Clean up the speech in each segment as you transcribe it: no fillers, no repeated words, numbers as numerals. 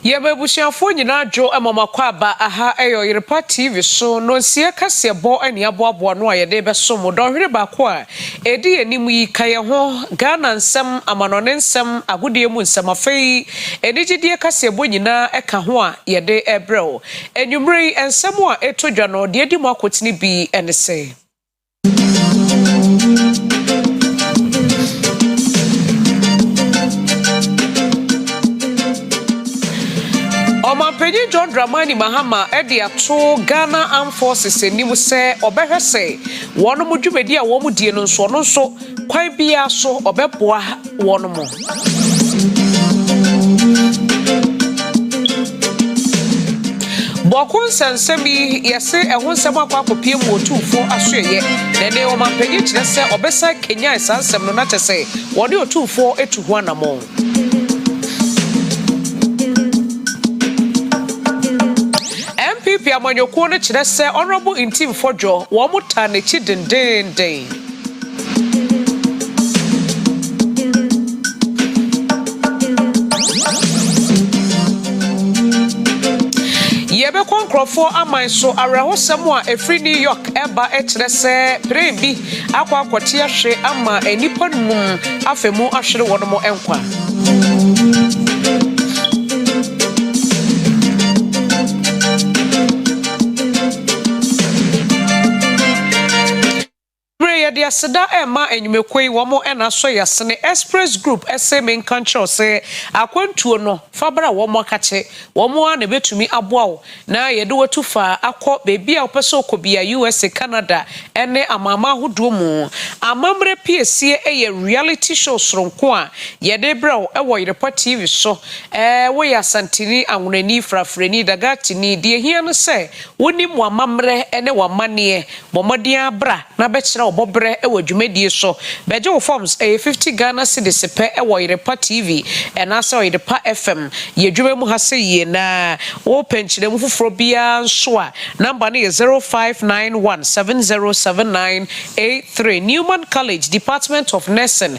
Yebebusiafo nyina dwo amamakwa ba aha Oyerepa TV so no nsia kase bo ani aboabo no ayede besom dɔhwere ba ko a edi anim yi kaye ho Ghana nsem amanone nsem agodie mu nsem afei enigidie kase bo nyina eka ho a yede ebrɛw enwumrei ensem a etodwa no de edi mu akotini bi enese Omanpenyi John Dramani Mahama edi ato Ghana Armed Forces enimu se obehwese wono mu dwumedi a wo mu die no nso kwan bia so obeboa wono mo Bokun sansemi yese ehun nsem akopie mu otufo asoye nene omanpenyi kire se obesa Kenya sansem no na tese wode otufo etu ho anamo MPP amanyoko no kire se honorable intim fojo wo muta ne chi dendenden Yebe konkrofo aman so arehosem a efri New York eba ekire se prebi akwakwoti ahwe ama enipa num afemu ahwere wono enkwa de aseda ema enyumekoi womo ena so yasene Express Group SM Control say akwantuo no fabra womo akache womo na betumi aboawo na yede watufa akọ bebi a opeso okobia USA Canada ene amama hodo mu amamre piesie eye reality show soronko a yede braw ewo Oyerepa TV so wo ya santini anwonani frafreni dagatini de hia no se woni mu amamre ene wamane bomodian bra na bekira obobre ewo dwumedie so beje wo forms 50 Ghana cedis pe ewo Oyerepa TV enasa Oyerepa FM ye dwuma mu hase ye na wo penchire mu foforo bia nso a number no 0591707983 Newman College Department of Nursing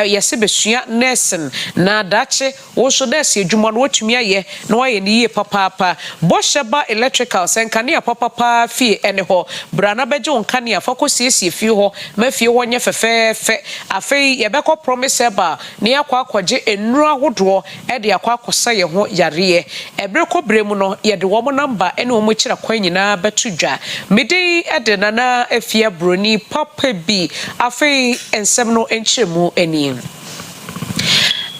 yese besua nursing na dache wo so dese dwuma no watumi aye na waye ne yie papapa Bosheba Electrical senkania papapa fie ene ho brana beje onkania fakosiesie fie ho mafie wonye fefefe afei yebekọ promise eba ne yakwa akwaje enuru ahodo e de yakwa akosa ye ho yare ebreko bremu no yede wo mo number ene wo mo kira kwan nyina betudwa mede ede nana Afia Broni papa bi afei ensem no enchemu eni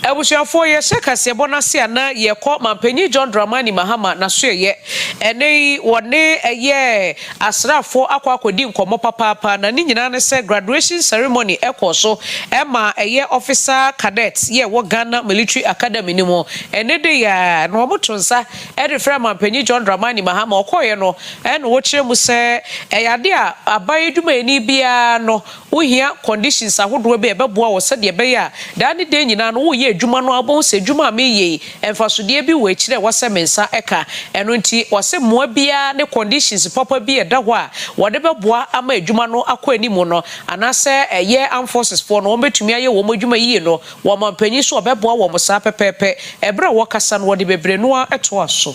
Ebusiafo ye sekase bonase ana ye ko Mampenyi John Dramani Mahama na so ye ene wone eye asrafo akwakodi nkomo papa na ni nyina ne se graduation ceremony ekoso ema eye officer cadet ye wo Ghana Military Academy ni mo ene de ya no motonsa e de fra Mampenyi John Dramani Mahama okoye no ene wo kire mu se eyade a abayeduma eni bia no wohia conditions ahodo be beboa wo se de be ya dani de nyina no wo ye adwuma no abon se adwuma meye emfasodie bi wo akire wose mensa eka eno nti wose moa bia ne conditions papa bi eda ho a wode beboa ama adwuma no akọ animu no anase eye Armed Forces for no betumi aye wo adwuma yie no wo Mampenyi so obeboa wo mo sa pepepe ebra wo kasa no wode bebre no eto aso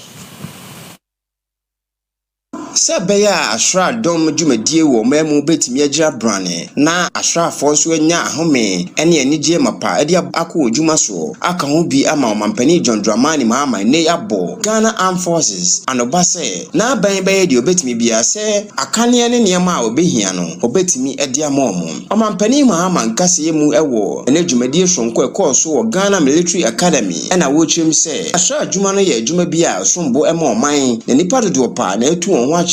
Sebeya ashra dom dwumadie wo memu betimi agira brane na ashra fonso anya ahome ene anigye mapa ede akọ dwuma so aka ho bi ama Mampenyi John Dramani Mahama ne yabo Ghana Armed Forces anoba se na ban baye de obetimi bia se akane ne niam a obehia no obetimi ede amomo Mampenyi Mahama nkase mu ewo ene dwumadie sonko ekọ wo Ghana Military Academy ena wo chim se ashra dwuma no ye dwuma bia sombo ema oman ne nipa dodo pa na etu won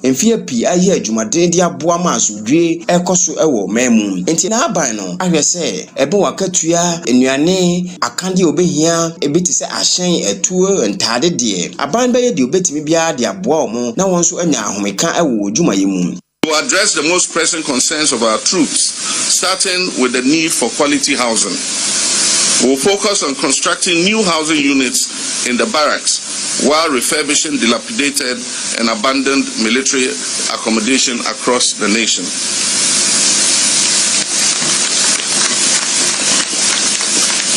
Enfia pi aye adwumaden de aboa ma asodwe ekoso ewo memu enti na aban no ahwe se ebe wakatua enuane akande obehia ebiti se ahyen etuo ntade de aban baye de obetimi bia de aboa omo na won so anya ahomeka ewo dwumaye mu to address the most pressing concerns of our troops, starting with the need for quality housing. We'll focus on constructing new housing units in the barracks while refurbishing dilapidated and abandoned military accommodation across the nation.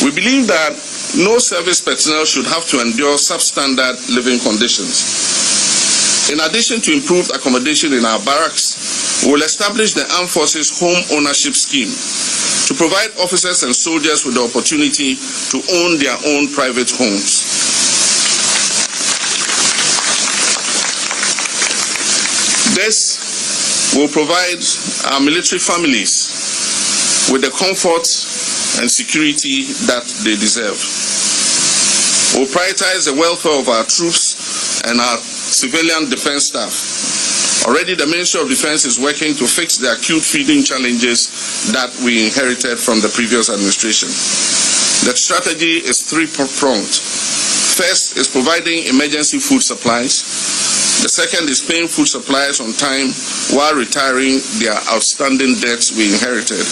We believe that no service personnel should have to endure substandard living conditions. In addition to improved accommodation in our barracks, we will establish the Armed Forces Home Ownership Scheme to provide officers and soldiers with the opportunity to own their own private homes. This will provide our military families with the comfort and security that they deserve. We'll prioritize the welfare of our troops and our civilian defense staff. Already the Ministry of Defense is working to fix the acute feeding challenges that we inherited from the previous administration. The strategy is three-pronged. First is providing emergency food supplies. The second is paying food suppliers on time while retiring their outstanding debts we inherited.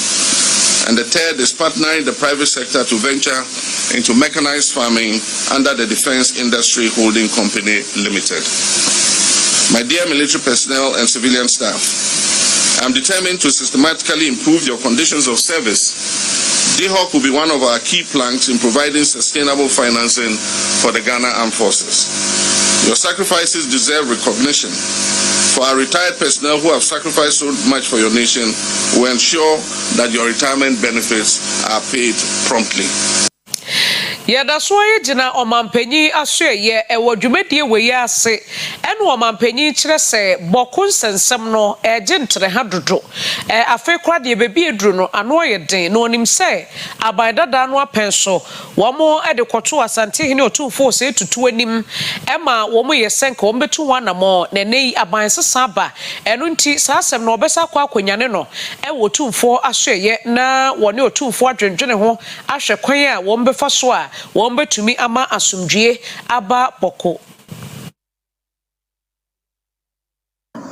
And the third is partnering the private sector to venture into mechanized farming under the Defense Industry Holding Company Limited. My dear military personnel and civilian staff, I am determined to systematically improve your conditions of service. DHOC will be one of our key planks in providing sustainable financing for the Ghana Armed Forces. Your sacrifices deserve recognition. For our retired personnel who have sacrificed so much for your nation, we ensure that your retirement benefits are paid promptly. Yada so ye gina omampanyi asoye ewo dwumedie we ase ene omampanyi kire se bokun sensem no eje ntre ha dodo afi kwade bebi eduru no ano ye den no onim se abaidada no apenso womo ede kwoto asante hene otufo se tutu anim ema womo ye senka wom betu wanamo na nei aban sesa ba eno nti saasem no obesa kwa akwanyane no ewo tufo asoye na woni otufo adwendwene ho ahwe kwan a wom befa so a wombe tumi ama asumdwie aba boko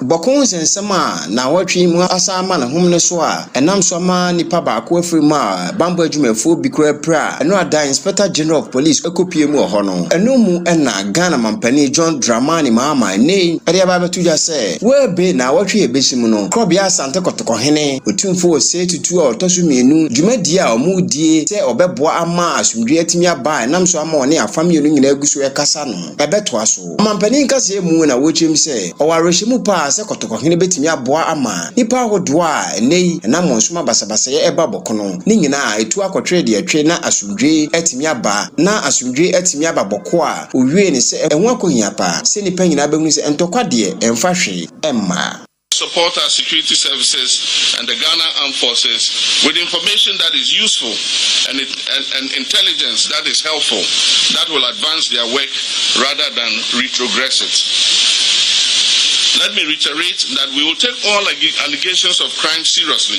Bokon sensema na watwi mu asama na humne so a enam so ma nipa ba ko afiri mu a bambo adwumafo bi kura pra eno ada Inspector General of Police ekopie mu ho no eno mu na Ghana mampani John Dramani Mahama nei ade ba betu ja se we be na watwi ebesimu no krobia asante kotoko hene otumfo ose tutu a otoso mienu dwumadi a omudie se obeboa ama asumdwe atimi aba enam so ama one afam yenu nyina aguso ekasa no ebeto aso mampani nkase mu na wochim se owarehyimu pa se kotoko hene betimi aboa ama nipa hodo a nei na monsoma basabasa ye eba bokono ni nyina etu akotwe de atwe na asumdwe atimi aba na asumdwe atimi aba boko a owie ne se enwo akohia pa se nipa nyina behunu se entokwa de emfa hwe emma. Support our security services and the Ghana Armed Forces with information that is useful and intelligence that is helpful, that will advance their work rather than retrogress it. Let me reiterate that we will take all allegations of crime seriously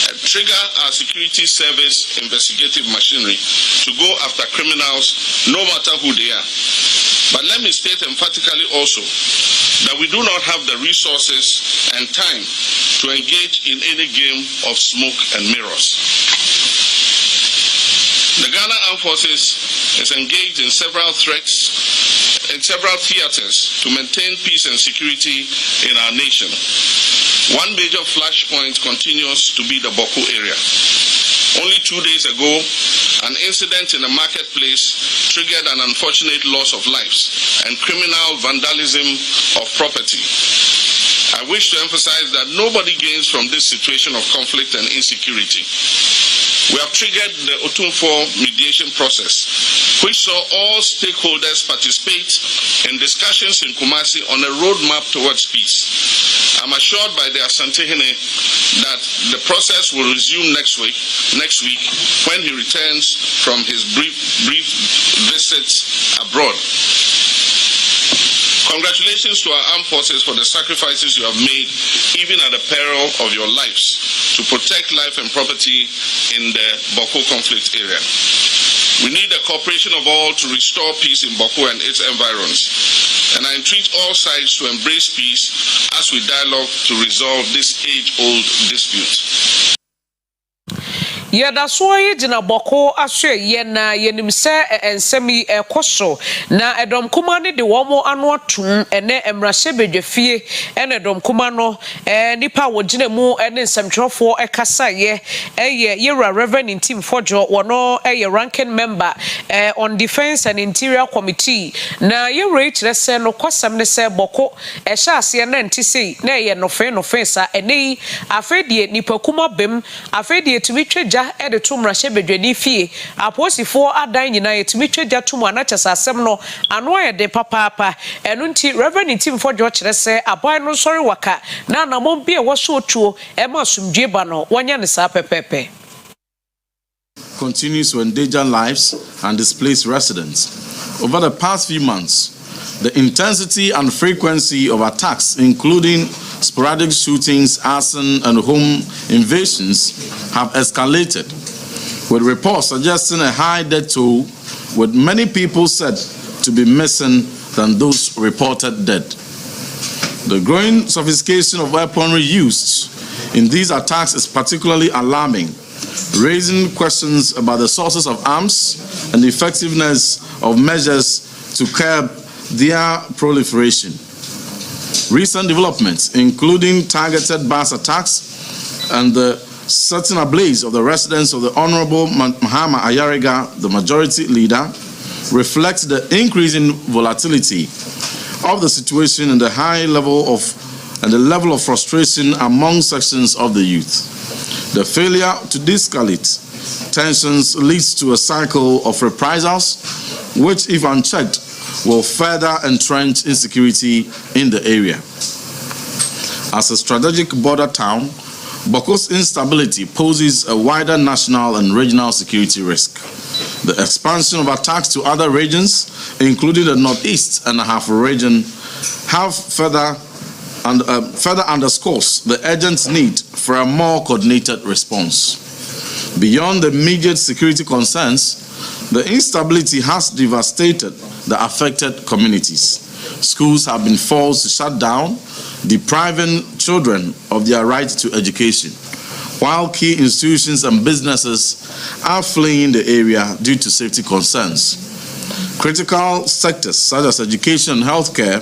and trigger our security service investigative machinery to go after criminals no matter who they are. But let me state emphatically also that we do not have the resources and time to engage in any game of smoke and mirrors. The Ghana Armed Forces is engaged in several theaters to maintain peace and security in our nation. One major flashpoint continues to be the Boko area. Only 2 days ago, an incident in a marketplace triggered an unfortunate loss of lives and criminal vandalism of property. I wish to emphasize that nobody gains from this situation of conflict and insecurity. We have triggered the Otumfo mediation process, which saw all stakeholders participate in discussions in Kumasi on a roadmap towards peace. I'm assured by the Asantehene that the process will resume next week when he returns from his brief visits abroad. Congratulations to our armed forces for the sacrifices you have made, even at the peril of your lives, to protect life and property in the Boko conflict area. We need the cooperation of all to restore peace in Boko and its environs. And I entreat all sides to embrace peace as we dialogue to resolve this age-old dispute. Yeda so ye gina boko ahwe ye na yenim se ensemi ekoso na edom kuma ne de womo ano atum ene emrahye bedwafie ene edom kuma no nipa wo gina mu ene nsamtwerofo ekasa ye yera Reverend Team Fojo wono ranking member on Defense and Interior Committee na yera kire se no kwasam ne se boko ehya ase na ntisi na ye no fe sa ene afedie nipa kuma bem afedie tumi twa ede to mrahye bedwani fie aposifo adan nyina yetumi twagya to mu anachasa asem no ano ayede papa enu nti Reverend Team Fojo kire se aboy no sori waka na namon bia wo so otuo e ma sumdue ba no wonya ne sa pepepe continues to endanger lives and displace residents. Over the past few months, the intensity and frequency of attacks, including sporadic shootings, arson, and home invasions, have escalated, with reports suggesting a high death toll, with many people said to be missing than those reported dead. The growing sophistication of weaponry used in these attacks is particularly alarming, raising questions about the sources of arms and the effectiveness of measures to curb their proliferation. Recent developments, including targeted bus attacks and the setting ablaze of the residence of the Honorable Mahama Ayariga, the majority leader, reflect the increasing volatility of the situation and the level of frustration among sections of the youth. The failure to de-escalate tensions leads to a cycle of reprisals, which, if unchecked, will further entrench insecurity in the area. As a strategic border town, Boko's instability poses a wider national and regional security risk. The expansion of attacks to other regions, including the Northeast and Ahafo region, have further underscores the urgent need for a more coordinated response. Beyond the immediate security concerns, the instability has devastated the affected communities. Schools have been forced to shut down, depriving children of their right to education, while key institutions and businesses are fleeing the area due to safety concerns. Critical sectors such as education and healthcare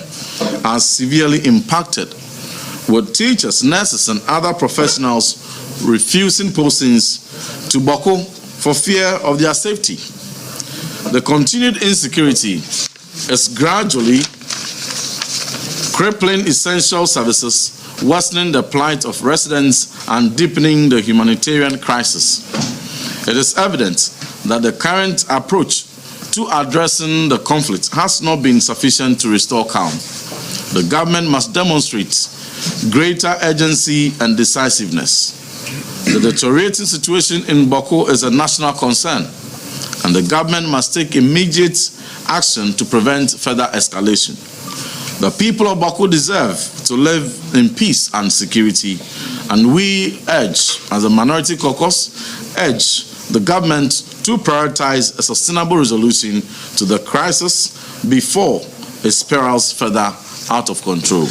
are severely impacted, with teachers, nurses, and other professionals refusing postings to Boko for fear of their safety. The continued insecurity is gradually crippling essential services, worsening the plight of residents, and deepening the humanitarian crisis. It is evident that the current approach to addressing the conflict has not been sufficient to restore calm. The government must demonstrate greater urgency and decisiveness. The deteriorating situation in Boko is a national concern, and the government must take immediate action to prevent further escalation. The people of Boko deserve to live in peace and security, and we urge, as a minority caucus, the government to prioritize a sustainable resolution to the crisis before it spirals further out of control.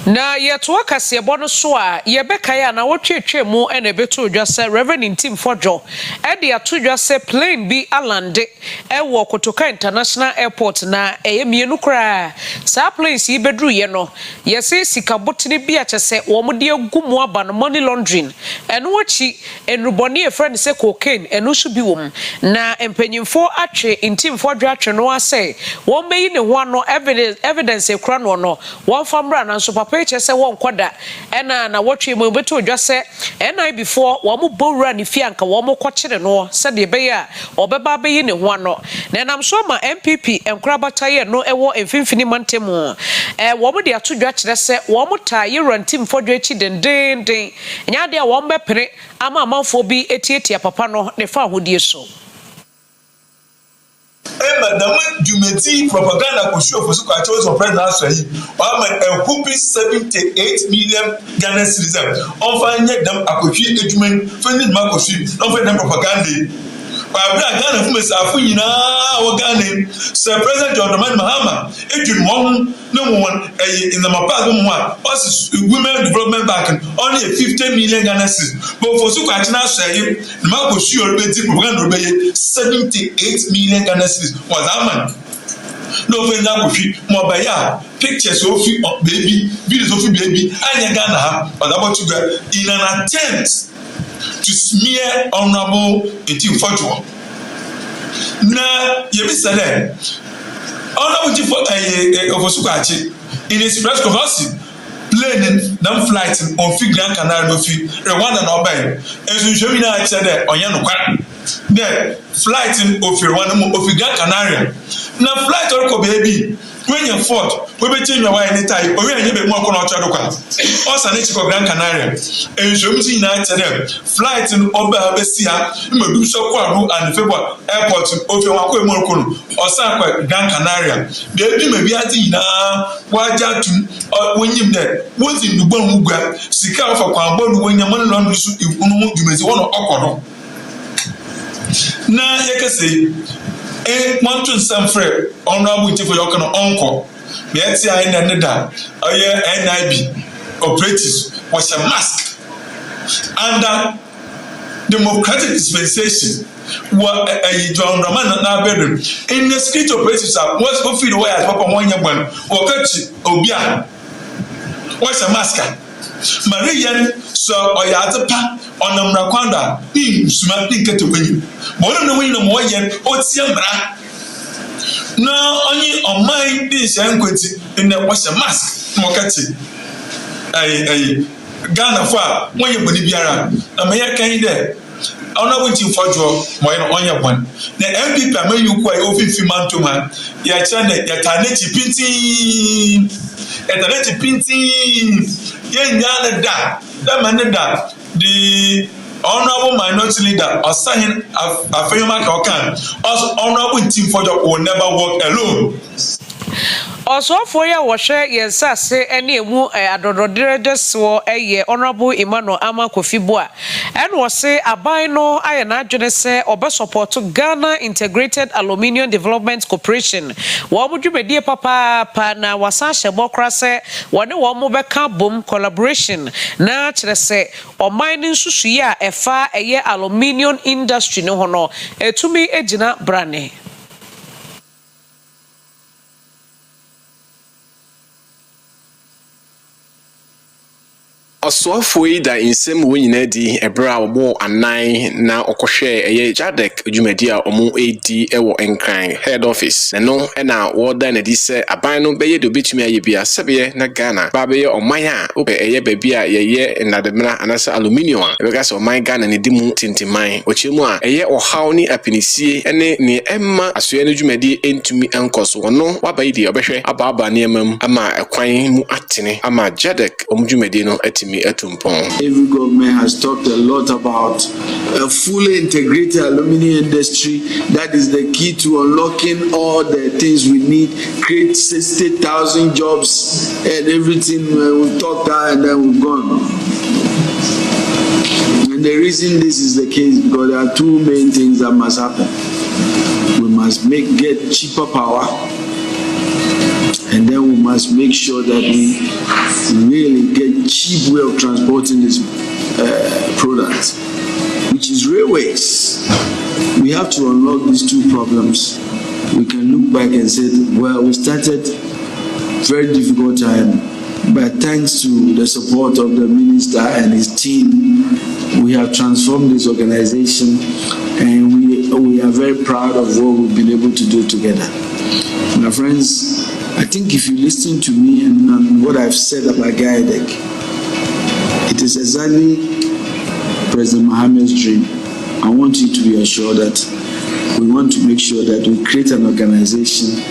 Na yeto akase bono so a yebekaya na wotwetwe mu ene beto dwase Reverend Team Fojo e de ato dwase plane bi alande e wo Kotoka International Airport na eyemienu kra sa place yi bedru ye no yese sikabotene bi achese wo mo de agumu aba no money laundering eno wachi enruboni e friend se cocaine eno so bi wom na empanyimfo atwe Team Fojo atwe no ase wo meyi ne ho ano evidence e kra no wo famra na so papa chese won koda ena na wotwe mu beto dwase ena before wo mo bowura ne fie anka wo mo kwakire no se de be ya obeba be yi ne ho ano na nam so ma MPP enkura bataye no ewo emfimfini mantemu wo mo de ato dwa kire se wo mo ta Yeran Team Fojo echi dendenden nya de wo mo bepere ama amanfo bi etietia papa no ne fa hodie so Madam Dumeti propaganda could show for Sukacho of President Aswayi, a whooping 78 million Ghana citizens. On finding them, I could see Edmund, finding Marcosi, not for them propaganda. Babra Ghana from Safuina, or Ghana, Sir President John Dramani Mahama, if you want no one in the Mapagum one, us women development back only 15 million Ghana cedis. But for Sukachina say, Marco Sure 78 million Ghana cedis was Aman. No friend that could more by ya pictures of baby, videos of baby, and Ghana, but about you in an attempt to smear honorable Etim Fortuo. Now, you said that honorable Ofosukachi in his press conference, planning them flights on Gran Canaria, Rwanda and Obey, and so show me now, I said that on Yano. Then flight in Gran Canaria. Now flight or baby. When you're fought, we be change your way anytime. Or when you be more corner also need to go Gran Canaria. And show me United flight in Oba Besia, you may do so and February airport of your Wakomokono or San Gran Canaria. Baby may be at Wajatu when you there. What's in the Bonuga? Sika for Kwambon when your money long you may one of Okono. Now, you can say, one to some friend, honorable for your uncle. Let's say I ended that. NIB operatives was a mask under democratic dispensation. What a John Raman now bedroom in the street operatives are what's go feed away as Papa 1 year one or catch Obia. What's a masker? Marian so Oyatapa on the Mrakwanda, being smart get to win. One of the winner more yet, what's your bra? Now, only on my dish and quincy in the wash a mask, Mokati. A Ghana far, when you believe Yara, a mayor can there. I'm not waiting for you, my on your one. The MP permit you quite often man to man. Your channel, your Taneti Pinty, a Taneti Pinty. That man that the honorable minority leader or sign a famous Okan, also honorable team for your will never work alone. Also for ya washe yensa se ene emu adododere so honorable Emmanuel Ama Kofibua and was say aban no aye na adwene se obe support Ghana Integrated Aluminium Development Corporation wo mudwumedie papa na wasa hyebokra se wone wo mo beka bom collaboration na kire se oman ni nsusuye a efa aluminium industry no hono etumi ejina brane. Oswafo da insem wenyina di ebra obo anan na okohwe Jadek dwumadi a omo edi ewo enkran head office no na woda na di se aban no beye de obetumi aye bia sebe na Ghana ba beye oman a obe baby a ye nademra anasa aluminium a ebega se oman Ghana ne di mu tintiman ochemu a ohaw ni apinisie ne emma asoye no dwumadi entumi enkoso no wabayi di obehwe ababa ne emam ama ekwan mu atene ama Jadek omdwumadi no atimi. Every government has talked a lot about a fully integrated aluminium industry. That is the key to unlocking all the things we need, create 60,000 jobs and everything. We've talked that and then we've gone. And the reason this is the case because there are two main things that must happen. We must get cheaper power. And then we must make sure that we really get cheap way of transporting this product, which is railways. We have to unlock these two problems. We can look back and say, well, we started very difficult time, but thanks to the support of the minister and his team, we have transformed this organization, and we are very proud of what we've been able to do together. My friends, I think if you listen to me and what I've said about Gaidek, it is exactly President Mohammed's dream. I want you to be assured that we want to make sure that we create an organization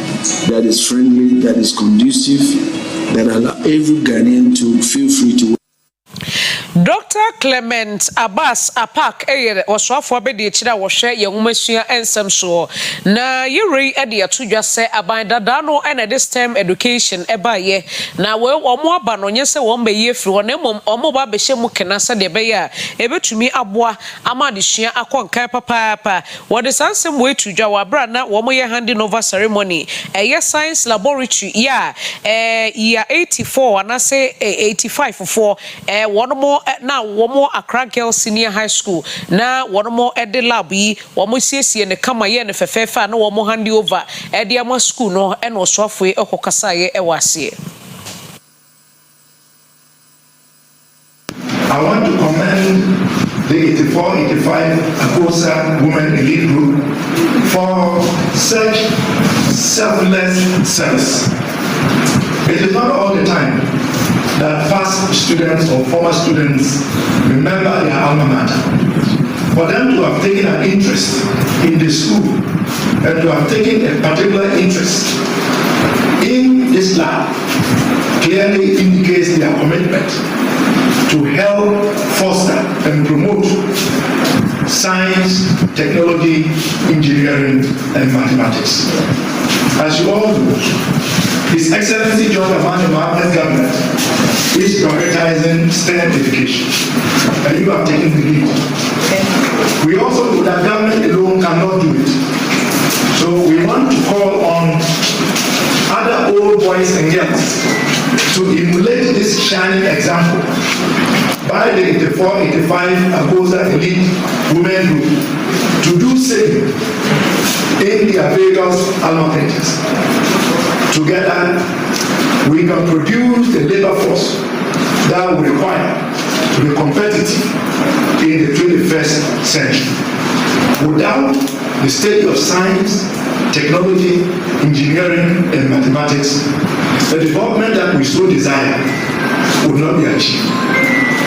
that is friendly, that is conducive, that allows every Ghanaian to feel free to work. Dr. Clement Abbas Apak was offered by the Chida was share young Monsieur and some so. Na you Edia to just say about Dano and this term education ebaye. Na we or more banonya say one be through an emom or mobile beshemu kenasa de beya. Ebe to me abwa amadishia akon kapa papa. What is some way to Jawabra na one more handing over ceremony. A science laboratory, yeah, 84, and I say 85 for one more now, one more Accra Girls Senior High School. Now, one more at the lab, one more CC and the Kamaye and Fefa, no one more handy over at the Ama School, no, and no software or Kokasaye, Ewasi. I want to commend the 84-85 Akosa Women Elite Group for such selfless service. It is not all the time that past students or former students remember their alma mater. For them to have taken an interest in the school and to have taken a particular interest in this lab clearly indicates their commitment to help foster and promote science, technology, engineering, and mathematics. As you all know, His Excellency John Dramani Mahama's government is prioritizing STEM education, and you have taken the lead. We also know that government alone cannot do it. So we want to call on other old boys and girls to emulate this shining example by the 84-85 Akosa Elite Women Group to do same in their various alma maters. Together, we can produce the labor force that we require to be competitive in the 21st century. Without the study of science, technology, engineering, and mathematics, the development that we so desire would not be achieved.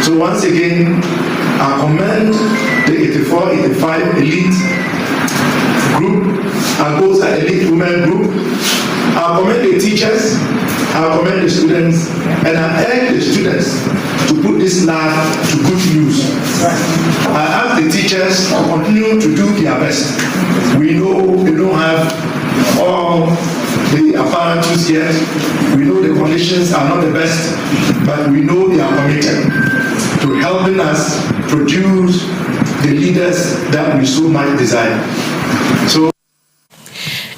So once again, I commend the 84-85 elite group, Akosa Elite Women Group. I commend the teachers, I commend the students, and I urge the students to put this lab to good use. I ask the teachers to continue to do their best. We know they don't have all the apparatus yet. We know the conditions are not the best, but we know they are committed to helping us produce the leaders that we so much desire. So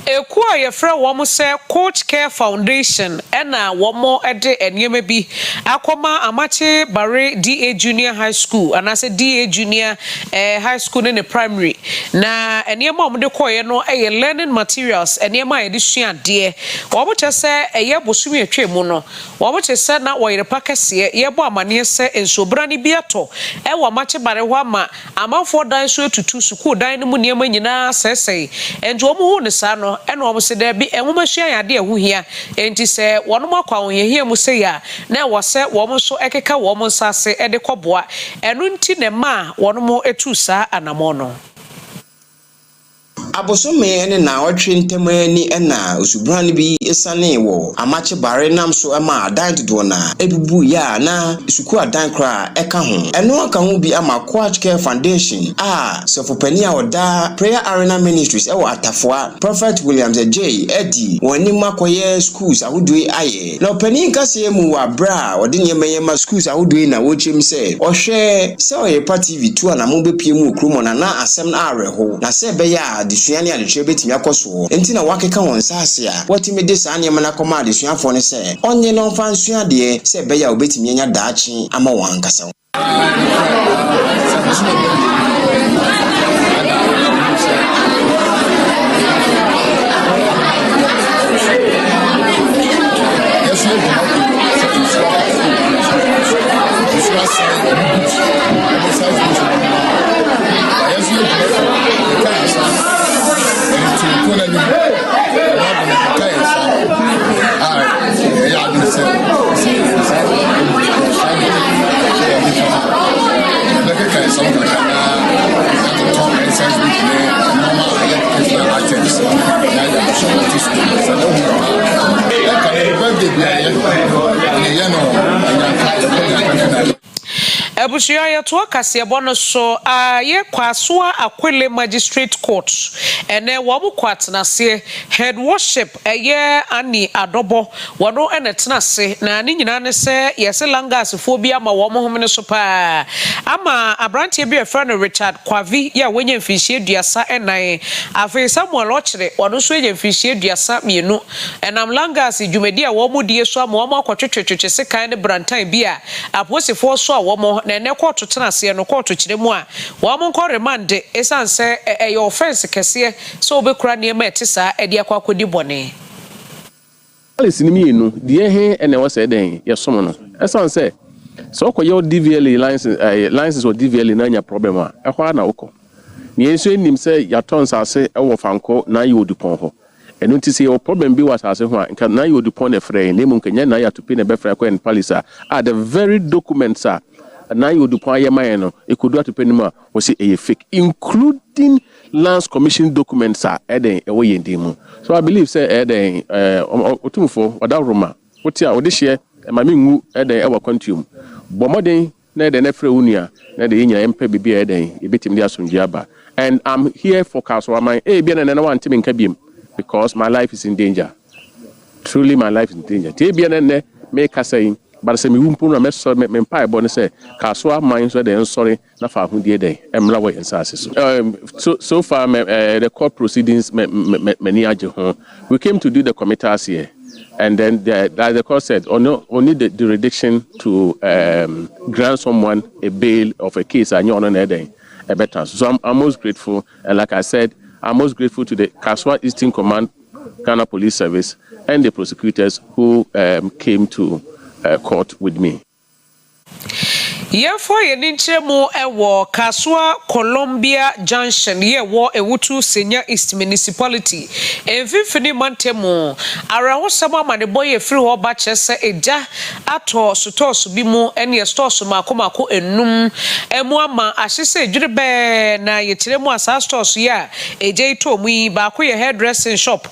Ekua yefra womo se Coach Care Foundation ena womo ede enyeme bi akoma amache bare DA Junior High School anase DA Junior High School ne primary na enyema omde koye no learning materials enyema yede sua de womo chese eye bosumi atwemu no womo chese na Oyerepa kese yebo amane se ensobrani bi ato wo amache bare ho amafo dan so etutu school dan no mu niema nyina sesei enti womo hu ne sa no eno omse de bi enwomahua yade ehu hia enti se wonom akwa ohihia mu se ya na wo se wom so ekeka wom nsase ede koboa enu nti ne ma wonom etu sa anamo no Abosome ne na otwe ntemani na osubran bi esane wo amache bare nam so ama adan dodo na ebubu ya na suku adan kra eka ho eno aka ho bi ama Coach Care Foundation sofopani a oda Prayer Arena Ministries ewo Atafoa Prophet Williams J Eddie woni makoye schools ahudui aye na opani nkase mu wa bra ode nyemeyema schools ahudui na wochim se ohwe se Oyerepa TV 2 na mo bepie mu okrumo na asem na areho na se be ya suani adetwe betimi akoso enti na wakeka won saase a watimi de saa nyema na koma adesuafo ne se onye no mfa nsua de se be ya obetimi anya daachi ama wankasa Look at Abusuya ya to akase bono so ye kwasoa Akwele Magistrate Court ene wo mu kwatena se head worship ye ani adobo wono ene tena se na ni nyina ne se yese langas fo bi ama wo mo homene so pa ama abrantie bi efra Richard Kwavi ya wenye mfishie duasa enan afi Samuel Ochire wono so yenye mfishie duasa mienu enam langas dwumadi a wo mu die so ama wo mo akotwetwetwe se kan ne brantan bi a aposifo so a wo mo na ene court tena se no court kiremu a wo mo ko remand esanse your offense kese so obekura ne ma etisa ede akwakodi bone alice ni mienu die he ene wo se den yesom no esanse so koye DVL license or DVL na nya problem a ehwa na woko ne enso enim se yaton sase ewo fanko na ye odupon ho eno nti se your problem bi was ase ho a nka na ye odupon e frɛ ne mu nkanya na ya to pay ne be frɛ ko en police a the very documents a na ye odupon ayema no ekodu to pay ne mu a wo se e fake including lands commission documents a eden ewo yendimu. So I believe say eden otumfo odaroma wotia odehye mamingu eden ewa quantum bomoden na eden efre unia na de nya empa bibia eden ebetim dia sonjiaba and I'm here for Castle Aman bia na na wantimi nka biem because my life is in danger. Truly my life is in danger. Te bia na me kasai but say me wumpu na me so me mpa ebo ne say Castle Aman so de sorry na fa hundie den emla wo ensase so far the court proceedings many aje ho. We came to do the committals here. And then the court said, only the jurisdiction to grant someone a bail of a case. And you're on a better. So I'm most grateful. And like I said, I'm most grateful to the Kaswa Eastern Command, Ghana Police Service, and the prosecutors who came to court with me. Yefo ye ninchemu ewo Kaswa Columbia Junction ye wo ewutu Senior East Municipality emfifini mantemu arawo sama ma ne boy efiri ho ba chese eja ato stores bi mu ene stores mako enum emu ama ahyese edwurebe na yetiremu asa stores ya eja ito mu yi ba ko ye hairdressing shop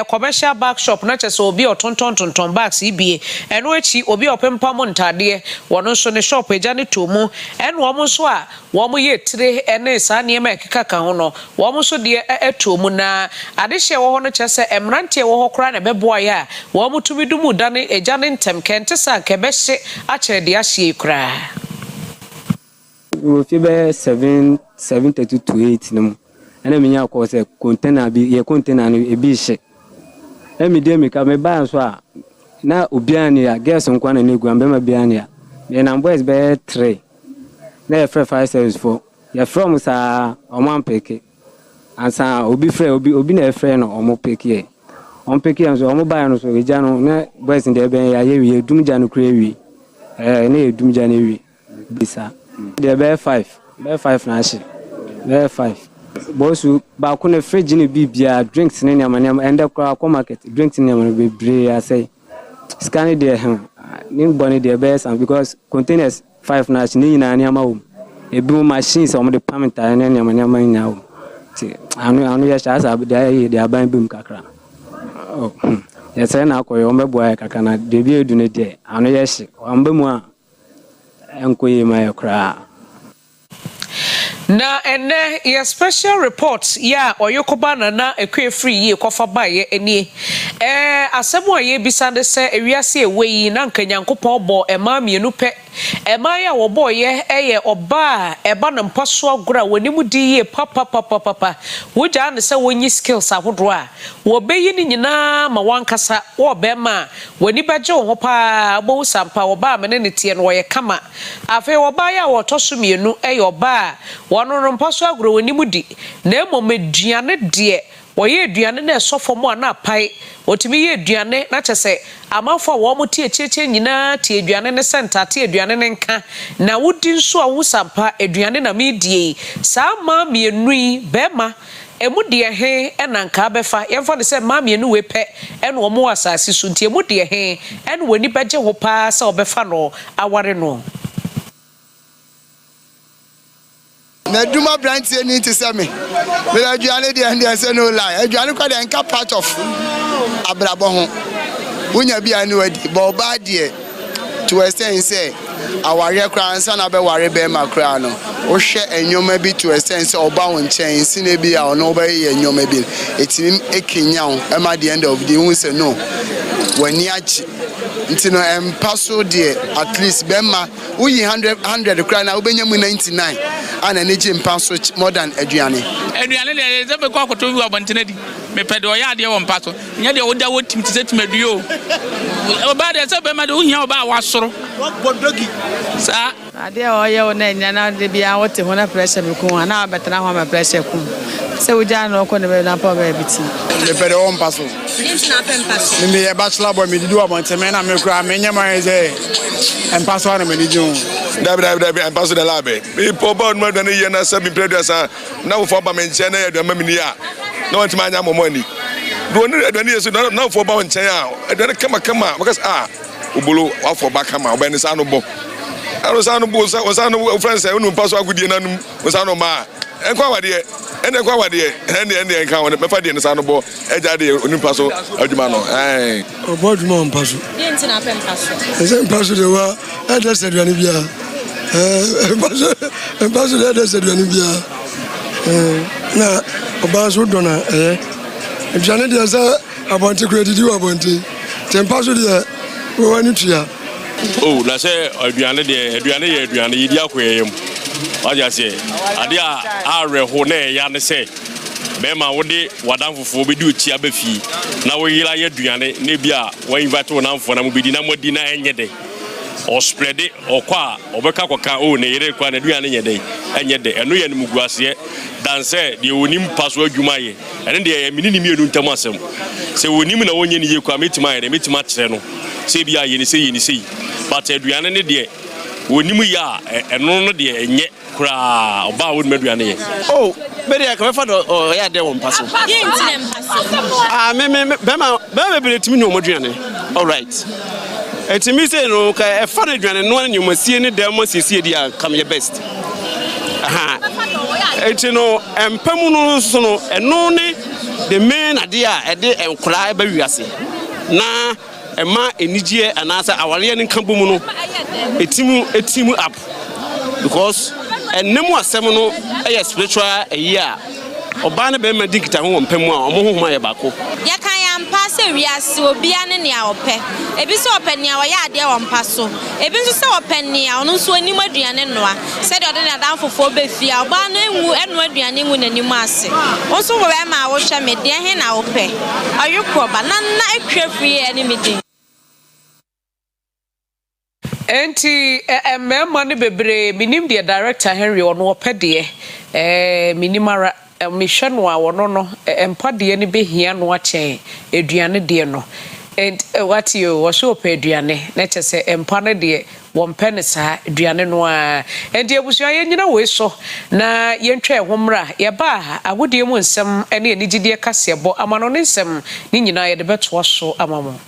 commercial bag shop na chese obi otonton bags ibie eno echi obi opempa mo ntade wono so ne shop eja tomu en wo mo so a wo mo ye tire ene sa ne ma keka ho no wo mo so de etomu na adehye wo ho no chese emrante wo ho kra na beboa ya wo mo tumi dumu dane eja ne ntem kente sa kebehye a kire de ahye kra wo fi be 732 to 8 no ene me nya ko se container bi ye container no e bi hye emi de mi ka me ba so a na obiane ya guess nkwa na negu ambe ma biane ya the number is be 3 na free 574 ya from sa oman peke ansa obi free obi na free no omo peke on peke anso omo ba no so eja no na boys in the ben ya ye dumja no kra wi na ye dumja na wi bisa the be 5 na shi be 5 bosu ba ko na fridge ni bibia drinks ni nyama and the market drinks ni nyama be bre ya say scan there ni boni the best and because containers 5 na ni na nyama wo ebi machines o mo de pamenta na nyama nya wo ti anu ya sha sa de aban bim kakra ya say na akoyo meboa kakra na de bi edu ne de anu ya hye amba mu a enkoyi ma yakra na ene ye special report ya oyokoba na ekwe free ye kofa ba ye eni asemo ye bisande se ewiase eweyi na nkanyankopon bo ema mienu pe ema ya wo bo ye eye oba eba na mpaso agora wonimu di ye papa woja ne se wonyi skills ahodo a wo beyi ni nyina ma wankasa wo be ma woni beje wo pa bo sampa wo ba me ne tie no wo ye kama afi wo ba ya wo toso mienu eye oba wono mpaso agora wonimu di na emomeduane de woye aduane na esofo mo na pai otimi ye aduane na chese amafo wo mo tie cheche nyina tie aduane ne center tie aduane ne nka na wudi nso a wo sampa aduane na medie sa ma mienui bema emu de he ena nka befa yemfa de se ma mienu we pe ena wo mo asase so ntie emu de he ena woni beje ho pa sa obefa no aware no na duma brantie ni ti se me aduane de and say no lie aduane kwa de nka part of abrabo ho wonya bia ni wadi bo ba de to extend say aware kra ansa na be ware be ma kra no wo hwe enyoma bi to essence oba won chen sine bi a ono ba ye enyoma bi etimi ekenya wo e ma the end of the won say no wani achi nti no empaso de at least be ma wo yi 100 kra na wo benya mu 99 ana ne ji empaso more than aduane le ze be kwa koto wi abantene di me pede o ya de wo mpaso nya de wo da wo tim tisetim aduo o ba de se be ma de wo hia o ba wasoro bodogi sa ade o ye o na nya na de bia wote ho na pressure me ko na betena ho ma pressure ko se wo ja no ko ne be na pa ba biti me pede o mpaso nti na pe mpaso me ye bachelor boy me di do abantene na me kra me nya ma ze mpaso na me di jo dabi mpaso de labe me po ba no na ye na se me preduasa na wo fo ba me nche na ye do ma me ni a na want ma nya momoni do ne adani yesu na wo fo ba nche a adani kama because ubulu wa fo ba kama obani sa no bo aro sa no bo sa no friends say unu mpaso agudie na num sa no ma enkwa wade enkwa wade ene enka won me fa de ne sa no bo eja de unu mpaso adwuma no obo adwuma mpaso ye nti na pe mpaso ese mpaso de wa ede se duane bia mpaso de ede se duane bia na oba so dona duane de sa abonte credit wa abonte tempaso de wo wani tua na say aduane yidi akoyem waja say ade a reho na ya ne say be ma wode wadanfofo be di otia ba fi na wo yira ye aduane na bia wo invite wo namfo na mo bedi na modi na enye de o spread it o kwa obeka koka o na yire kwa na aduane nye de enye de eno ye ne muguase dan say de onim paso adwuma ye ene de ye minini mienu ntam asem se wonim na wonye ne ye kwa metima ye metima kire no se bia ye ne sei but aduane ne de wonim ya eno no de enye kra oba wo aduane ye be de ka fa do ya de won paso ye nti na mpaso me be be timi no aduane all right etimi say no ka e fa aduane no an nyumasie ne dem siesie dia come your best etino empamu no so no eno ne the main idea e de enkura e ba wiase na ema enigye anasa awale ne kambu mu no etimu up because enemu asem no e spiritual year oba ne be ma dikita ho mpamu a omo ho ma ye bako ya kan ya mpa se wiase obia ne ne a ope ebi se ope ne a ya ade wo mpa so ebi so se ope ne a ono so anim aduane noa se de ode na danfofo be fi a oba no enwu enu aduane nwu nanim ase wo so wo be ma wo hwe me de he na ope ayukro ba na etwa free ene me din enti mmemma ne bebre minim de director Henry ono opede minimara mission wa wono no empade ne behia no achen aduane de no and what you was so pe aduane na chese empa ne de won pen sa aduane no a enti abusua ye nyina we so na yentwa ehomra ye ba agudie mu nsem ene enigide kasebo amano ne nsem ni nyina ye de beto so amamo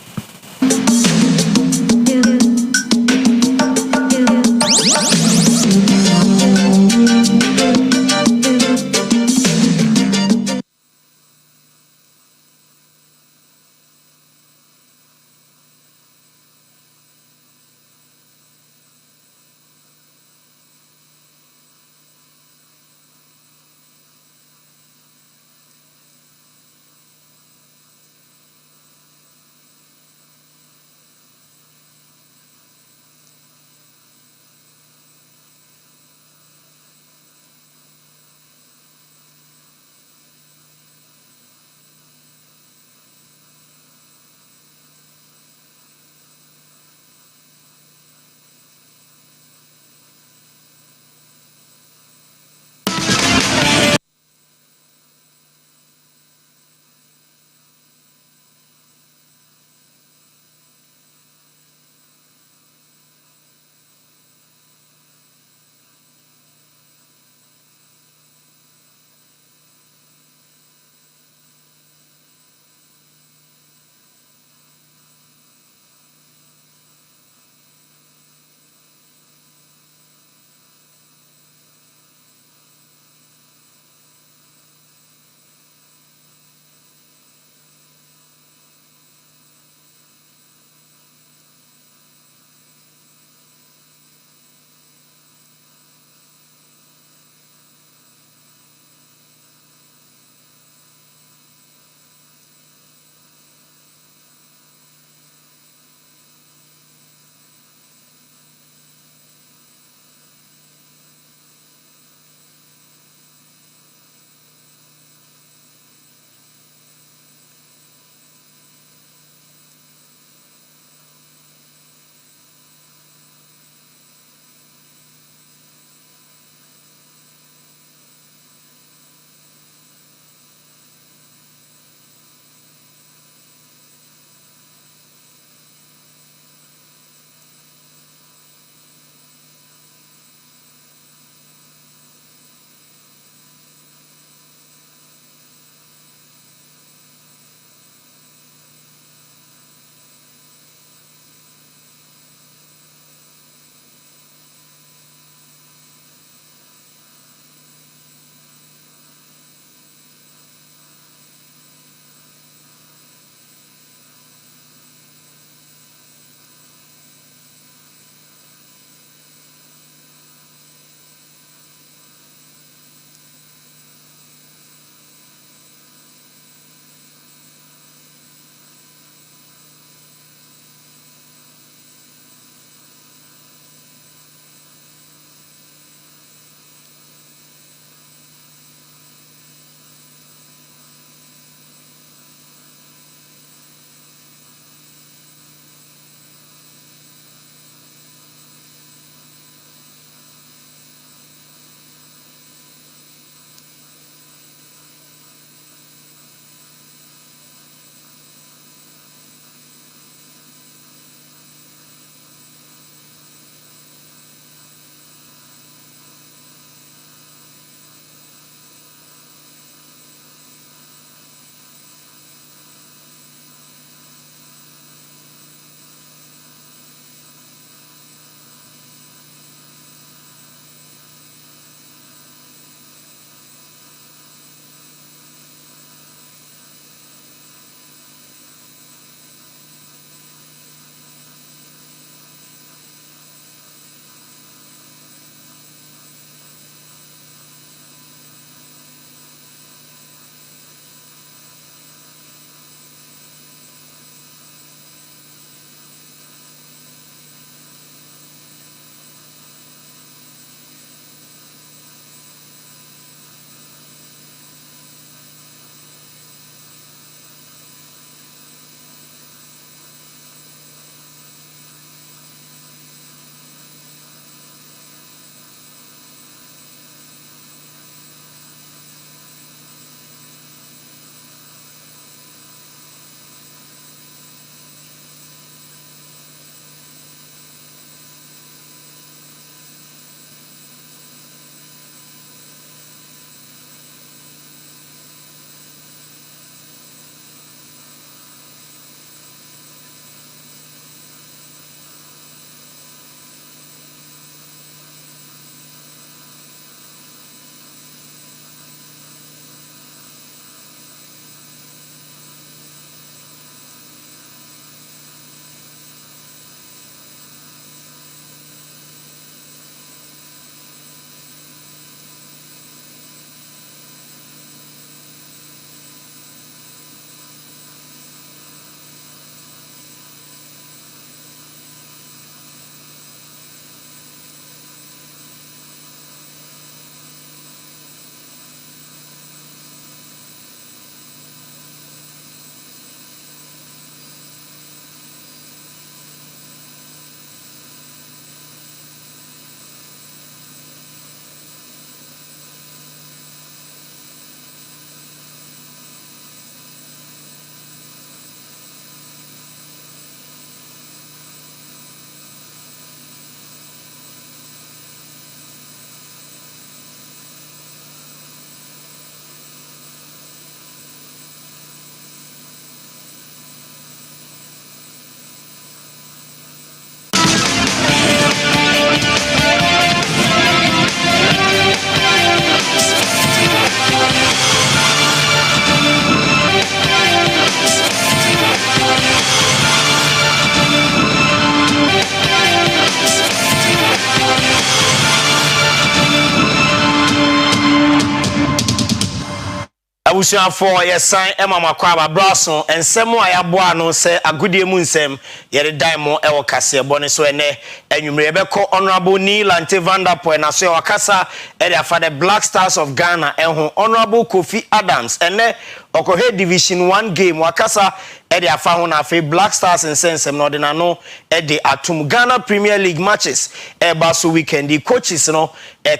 Abusuafo yesan emama kwa abraso ensemo ayaboa no se agudie mu nsem yede dan mo ewo kase bone so ene enwumre yebekọ honorable Neil Antevandapoe na so wakasa ede afa the Black Stars of Ghana ehun honorable Kofi Adams ene okohe division 1 game wakasa ede afa ho na afa Black Stars nsensem no de na no ede atum Ghana Premier League matches eba so weekend coaches no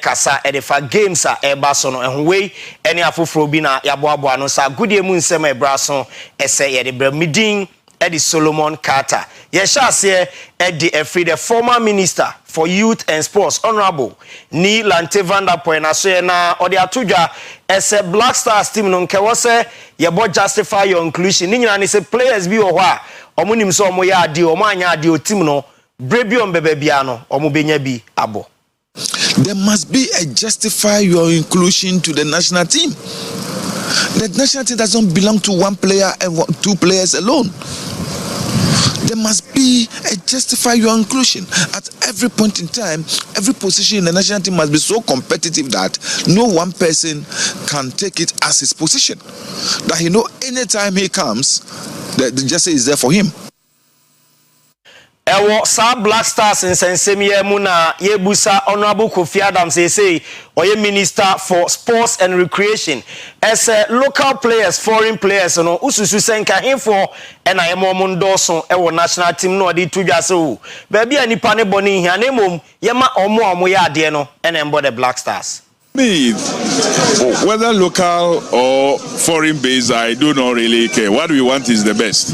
kasa ede fa games a eba so no ehun we ene afoforo bi na yabo no sa gudie mu nsem ebraso ese yede bramidin Eddie Solomon Carter. Yeshase Eddie Efri, the former minister for youth and sports, honorable Neil Antevandapoe na so na odi atuja ese Black Stars team no nke wose yebo justify your inclusion. Ni nyina ni se players bi wo ho a omunim so omo ya ade omo anya ade o team no brebion bebebia no omo benya bi abo. There must be a justify your inclusion to the national team. The national team doesn't belong to one player and two players alone. There must be a justify your inclusion. At every point in time, every position in the national team must be so competitive that no one person can take it as his position. That he know anytime he comes, the jersey is there for him. Ewo sa Black Stars nsensem ye mu na yebusa honorable Kofi Adams say oye minister for sports and recreation as local players foreign players no ususu senka himfo na ye momundo so ewo national team no odi tudwase o ba bia nipa ne boni hia na mom ye ma omo ya ade no na embo the Black Stars. Me, whether local or foreign based, I do not really care. What we want is the best.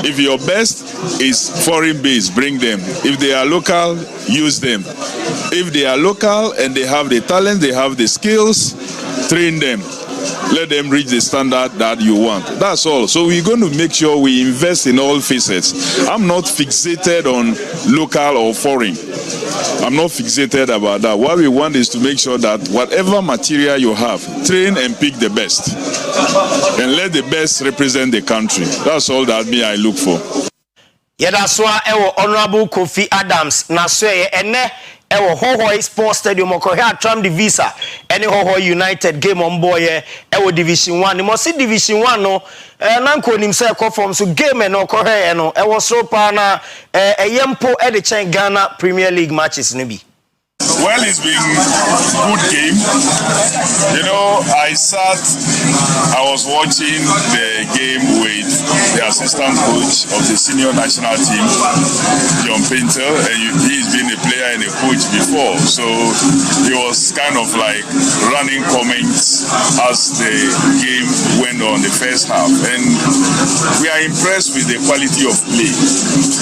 If your best is foreign based, bring them. If they are local, use them. If they are local and they have the talent, they have the skills, train them. Let them reach the standard that you want. That's all. So we're going to make sure we invest in all facets. I'm not fixated on local or foreign. I'm not fixated about that. What we want is to make sure that whatever material you have, train and pick the best. And let the best represent the country. That's all that I look for. Yeah, that's why Honorable Kofi Adams na so ene ewo Hohoi Sports Stadium okohia tram the visa any Hohoi United game on boy ewo Division 1 mo si Division 1 no na nko nim say ko form so game no okohia no ewo so pa na eyempo e de chen Ghana Premier League matches no bi. Well, it's been a good game. You know, I was watching the game with the assistant coach of the senior national team, John Painter, and he's been a player and a coach before. So he was kind of like running comments as the game went on the first half. And we are impressed with the quality of play.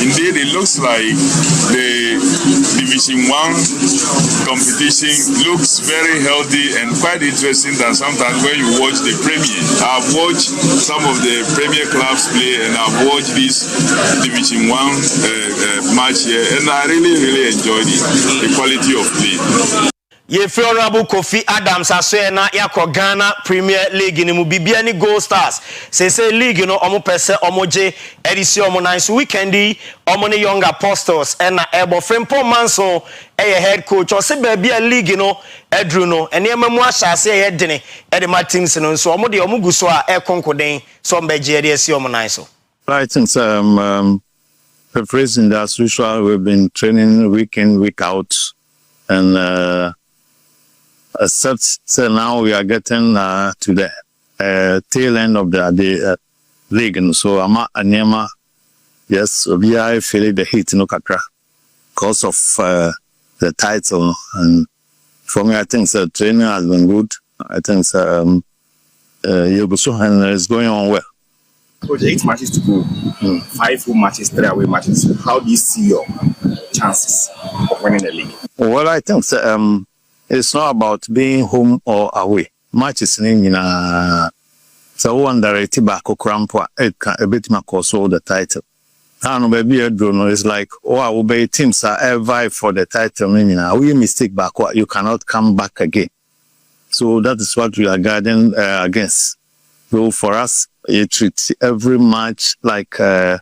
Indeed, it looks like the Division 1 competition looks very healthy and quite interesting than sometimes when you watch the Premier. I've watched some of the Premier clubs play and I've watched this Division 1 match here and I really enjoyed it, the quality of play. Ye Honorable Kofi Adams aswe na yako Ghana Premier League ni mu bibia ni Gold Stars say league no omo pese omo je edisi omo nice weekendi omo ne Young Apostles na ebo Frempo Manso head coach o se ba bia league no edru no ene mamu ahyase ye dene e de ma teams no so omo de omo guso a konkoden so mbeje de esi omo nice so. I think preparation as usual. We've been training week in week out and except so now we are getting to the tail end of the league, and so I'm at Anyama. Yes, we are feeling the heat no kakra because of the title, and for me, I think the training has been good. I think and it's going on well. Coach, 8 matches to go, 5 home matches, 3 away matches. How do you see your chances of winning the league? Well, I think it's not about being home or away. Matches in so one directly back or crampo a bit more so the title. And maybe a drone is like, I will be teams are vie for the title. We mistake back, you cannot come back again. So that is what we are guarding against. So for us, you treat every match like say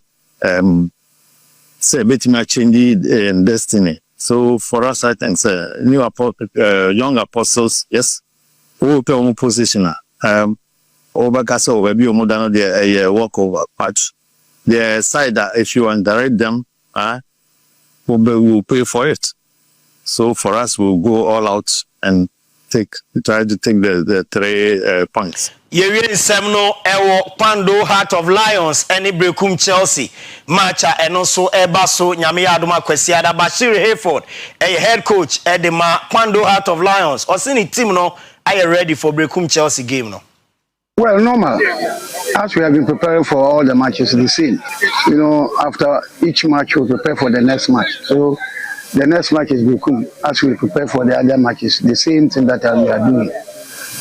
a bit more changing destiny. So for us, I think Young Apostles, yes, we will position. over Casa or maybe Modano a walkover patch. The side that if you underrate them, we'll pay for it. So for us, we'll go all out and try to take the 3 points. Yerin Semno Ewo Pando Heart of Lions any Brekum Chelsea matcha and also Ebaso Nyame Adoma Kwesiada Bashir Hayford a head coach Edema Pando Heart of Lions or sini team no are you ready for Brekum Chelsea game no? Well, normal. As we have been preparing for all the matches this season, after each match we prepare for the next match. So the next match is Brekum. As we prepare for the other matches, the same thing that we are doing.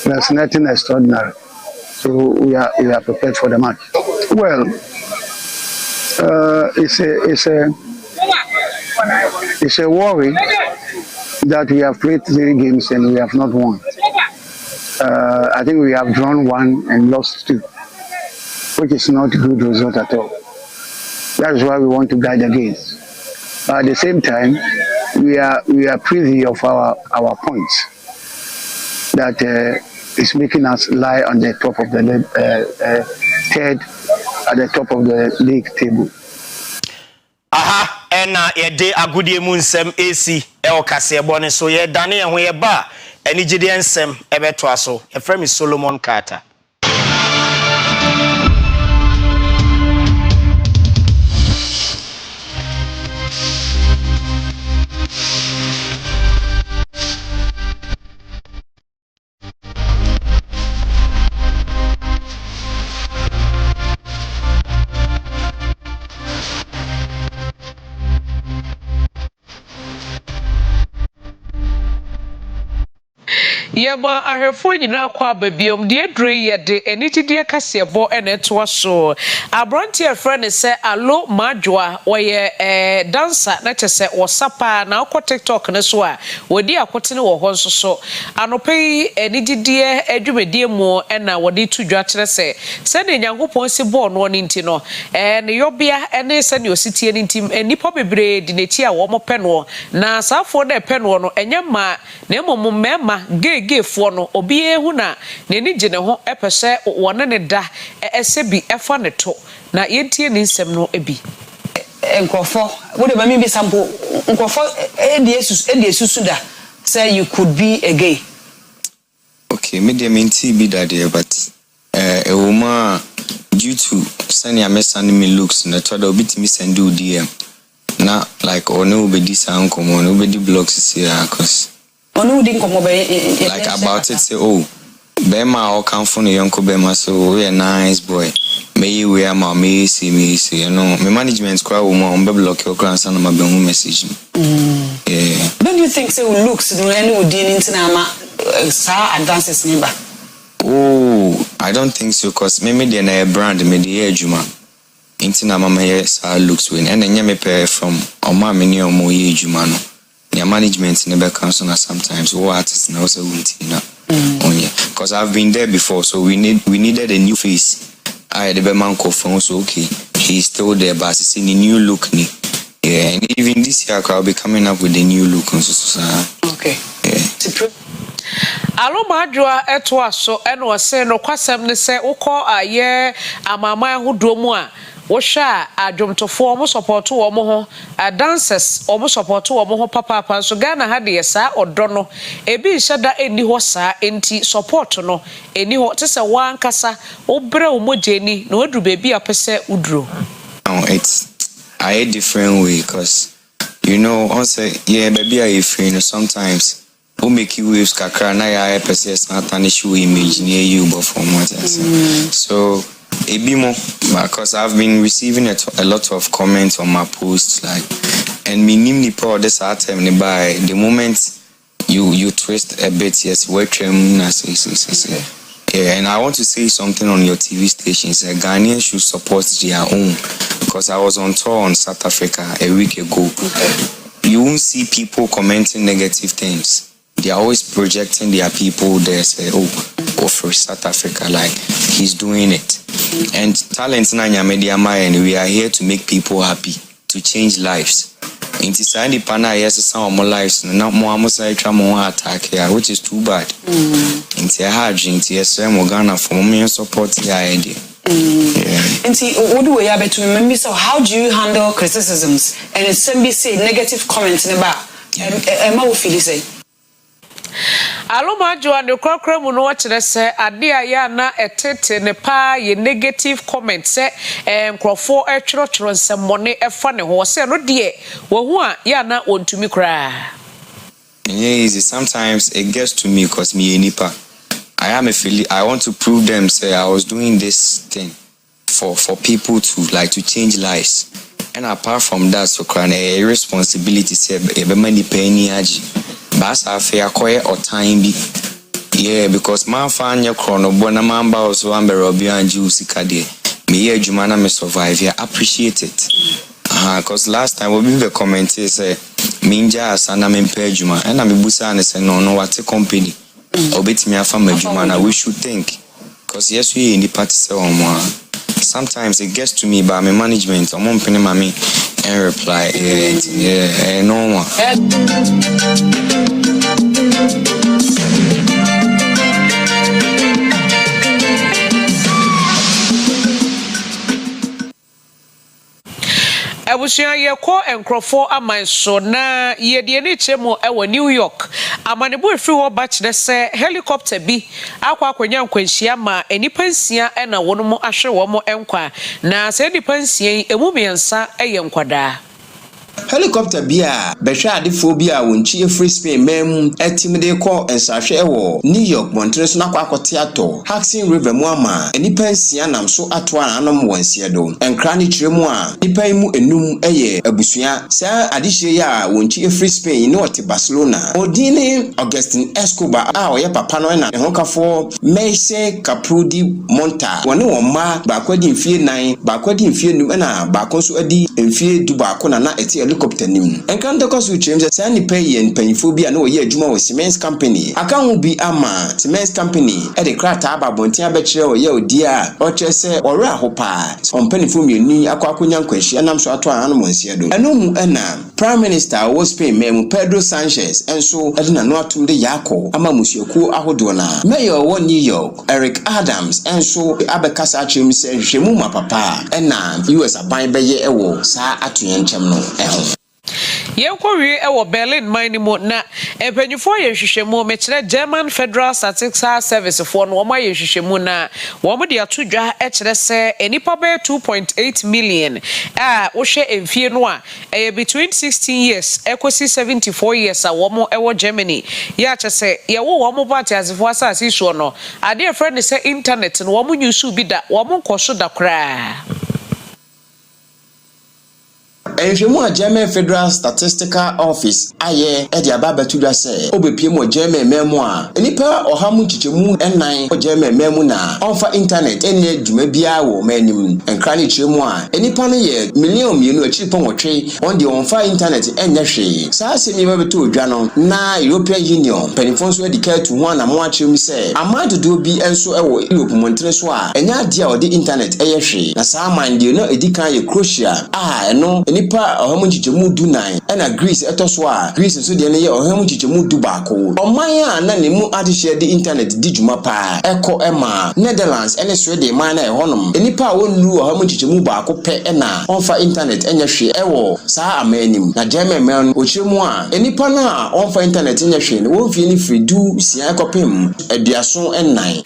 There's nothing extraordinary. So we are prepared for the match. Well, it's a worry that we have played 3 games and we have not won. I think we have drawn 1 and lost 2, which is not a good result at all. That is why we want to guide against. But at the same time, we are privy of our points that is making us lie on the top of the third at the top of the league table. Aha, ena yede agudie mu nsem AC e Kase Boni so ye dane ye ho ye ba eni gide nsem ebeto aso e frame Solomon Carter. Yema ahefo nyina kwa babiom de adre yede enitide kasebo eneto so abronti efrene se alo madwoa oye dancer na chese wosapa na akọ TikTok ne so a wodi akotene wo ho nso so anopai enidide adwumedie mu na wodi tudwa kire se ne nyankopon si ball no nti no ne yobia ene se ne ositie ntim enipa bebre di nechi a wo mope no na safo na epe no no enyema na emom mema gegefo no obi ehu na neni gine ho epese wone ne da esebi efa ne to na yentie ni nsem no ebi enkofo wo de ba mi bi sample enkofo ediesusu da say you could be a gay. Okay, me dey menti be that there, but a woman due to sending a message me looks na to da bit me send you DM na like ono be this uncle ono be the blocks here cause ono din komo be like about it say oh bema o kan for no yonko bema so we a nice boy me we am me see you know me management kwa wo mo be block your grand son ma be hu message yeah. Don't you think say looks no any odin ntina ma sa advances ni ba? Oh, I don't think so cause me dey na brand me dey adwuma ntina mama yes looks win and enya me pay from oma me ni omo ye adwuma no their management never comes on sometimes what artists now also won't you know because I've been there before so we needed a new face. I the man phone so okay he's still there but it's in a new look ni yeah and even this year I'll be coming up with a new look so okay yeah. Alo madwa eto aso eno se no kwasem ne se ukọ aye amama ahodo mu a wo hwa adwomtofo mo support wo mo ho dancers wo mo support wo mo ho papa so Ghana ha de sa odo no ebi hyeda eni ho sa enti support no eni ho te se wan kasa wo bre wo mojeni na odru bebi apese udro. It's a different way because you know once yeah baby I feel sometimes who make you waves kakra na ya pese na tarnish your image near you but for what so ebimo because I've been receiving a lot of comments on my posts like and minim ni pro this time ni by the moment you twist a bit yes work na say yeah and I want to say something on your TV stations Ghanaians should support their own because I was on tour on South Africa a week ago. You won't see people commenting negative things. They are always projecting their people there, say, oh, for South Africa, like he's doing it. And talent na media and we are here to make people happy, to change lives. Inti sa nipa na yes some more lives na mo amusa etwa mo attack here, which is too bad. Inti ha inti yes mo Ghana for me support ya idea. Inti what do we have to remember? So how do you handle criticisms and it's say negative comments about Emma will feel say Aloma jo ande kwakra mu no wakire se ade aya na etete ne pa ye negative comments se nkrofo etwerotwero nsemmone efa ne ho se no de wo hu a ya na ontumi kra. Easy. Sometimes it gets to me because me nipa. I want to prove them say I was doing this thing for people to like to change lives. And apart from that, so can a responsibility say be many penny aji. Bas Afia Koye or time be. Yeah, because man fan your chrono bona man ba so ambe robi anji usikade. Me ye jumana me survive here. Appreciate it. Cause last time we be commenting say minja asana me mpe juma. And me busa and say no what a company. Obeti me afa me jumana we should think. Cause yes we in the party say sometimes it gets to me by my management. I'm on penny mommy and reply yeah no one. Abusia ye ko enkrofo amanso na ye de ni chemo ewo New York amanebo efri wo ba kire se helicopter bi akwa akwanya nkwanhia ma enipa nsia na wono mo ahwe wo mo enkwa na se enipa nsia emu miensa eye nkwada. Helicopter bia behwe adefo bia wonchi free Spain mem etimde ko ensahwe ewo New York Montreal so nakwa akoteato Hudson River mu ama enipa nsia nam so atoa anom wonsie do enkra ni kiremu a nipa mu enum eye abusua sa adihye ya wonchi free Spain no te Barcelona odine Augustin Escobar a oye papa no na ehokafo Meise Caprudi Monta woni woma bakwadi mfie 9 bakwadi mfie num na bakon so adi mfie du bako na eti helicopter nim enkanto koso uchem se ani pay yen panyfo bi a na oye adwuma wo cement company aka ho bi ama cement company e de krata aba bontia abekire oye odi a o chese ore ahopa on panyfo mienu akwakonya nkwanhia nam so ato anu monsia do eno mu na prime minister wo Spain mem Pedro Sanchez enso e na no atum de yako ama musiaku ahodo na mayor wo New York Eric Adams enso abekasa achim se hwemu mapapa na US aban beye ewo sa atoyen nchem no Yenkori ewo Berlin minimo na empanyufo ye hwehwemu mekire German Federal Statistical Service for no ma ye hwehwemu na wo mo de atodwa ekire se enipa be 2.8 million wo hwe emfie no a between 16 years ekosi 74 years a wo mo ewo Germany ya chese ye wo mo party azifo asase so no ade e friend say internet no wo mo nyusu bi da wo mo nkoso da kra. Enjemu a German Federal Statistical Office aye edi ababa tudwa se obepiem o German memo a enipa ohamu chichemu ennan o German memo na onfa internet enne dwuma bia wo manim enkra ne chiremu a enipa no ye million mienu achipon wotwe on de onfa internet enne hwe saa semi babeto odwa no na European Union penifon so edika tu ho na mo achiremu se amadodo bi enso ewo Europe montre so a enya ade a odi internet eye hwe na saa man de no edika ye Croatia eno nipa ohamu chichemu du 9 na Greece etoso a Greece so de ne ye ohamu chichemu du baako oman a na nemu adihye de internet di dwuma pa eko ema Netherlands ene Sweden man na ehonom nipa wonu ohamu chichemu baako pe na onfa internet enya hwe ewo saa amanim na German man ochiremu a nipa na onfa internet enya hwe no wonfie ni fridu sia ekopem aduaso ennan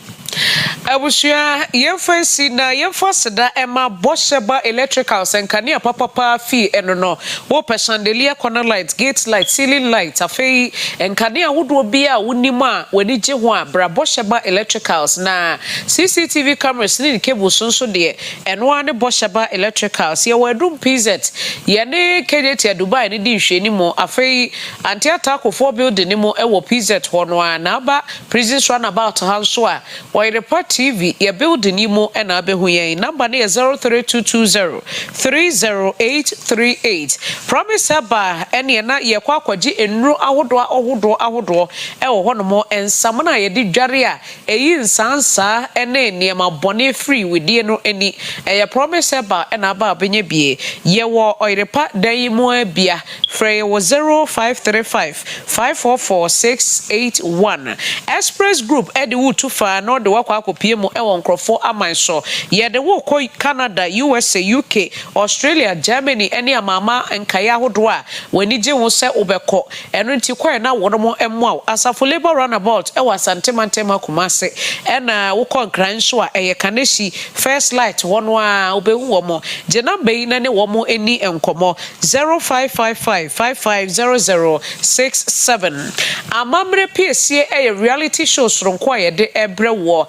Abusia yemfansi na yemfoseda ema bosheba electrical senkania papa fi eno no wo chandelier corner light gate light ceiling light afei enkania wodo bia wonima wani je ho a bra bosheba electricals na CCTV cameras ni cable sonso de eno ane bosheba electricals ye wadum PZ ye ne KDT Dubai ni di hwe ni mo afei anti attack for building ni mo ewo PZ ho no na ba prison run about hanso a Oyerepa TV ye building yimu ena abehu yen number ne 03220 30838 promise aba ene na ye kwa kwaji enru ahodo ewo honomo ensamna ye di dware a eyi nsansa ene niema bone free widie no eni ye promise aba ena aba benye bie ye wo Oyerepa dan yimu abia frey wo 0535 544681 Express Group edi wu tufa no de wakwa akopie mu ewo nkrofo amanso ye de wo ko Canada USA UK Australia Germany eni amama nkaya hodo a wani je wo se obekọ eno nti kwa na wono emu asafo labor runabout ewo asantema kumase ena wo ko nkranso a eye kaneshi first light wono a obehu wo mo je number yi na ne wo mo eni enkomo 0555550067 amamre piesie eye reality show soronko ye de ebre wo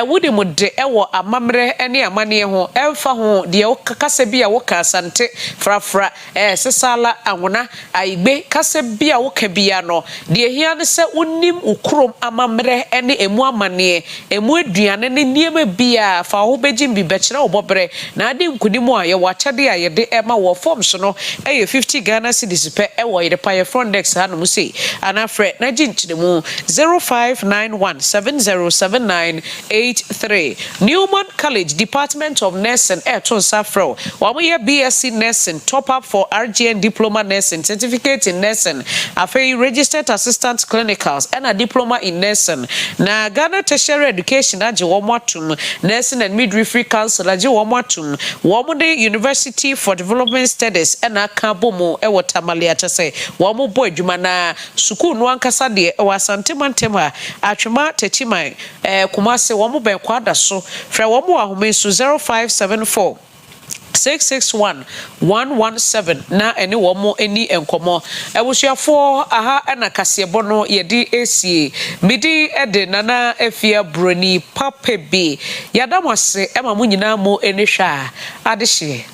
wudi mu de ewo amamre ene amane ho emfa ho de kasa bi a wo ka asante frafra sesala anwona aigbe kasa bi a wo ka bia no de hia ne se unim ukrom amamre ene emu amane emu aduane ne niema bia fa ho begim bi bekere obobre na ade nkunimu a ye wachade a ye de ema wo forms no 50 Ghana cedis pe ewo Oyerepa ye front desk ha no mu sei anafre na ginchiremu 0591707983 Newman College Department of Nursing Eton Safro wamo ye BSc Nursing top up for RGN Diploma Nursing Certificate in Nursing afei Registered Assistant Clinicals and a Diploma in Nursing na Ghana Tertiary Education age womo atum Nursing and Midwifery Council age womo atum womo de University for Development Studies and a kabomo ewo tamale atese womo boy dwuma na sukuu no ankasa de ewo asantema atwema techima kumase womo ben kwada so fra womo ahome so 0574 661-117 na ene womo eni enkomo ewusuafo aha ana kasebo no yedi esie midi ede nana Afia Broni papa bi yadamase ema mu nyina mo eni hwa adehye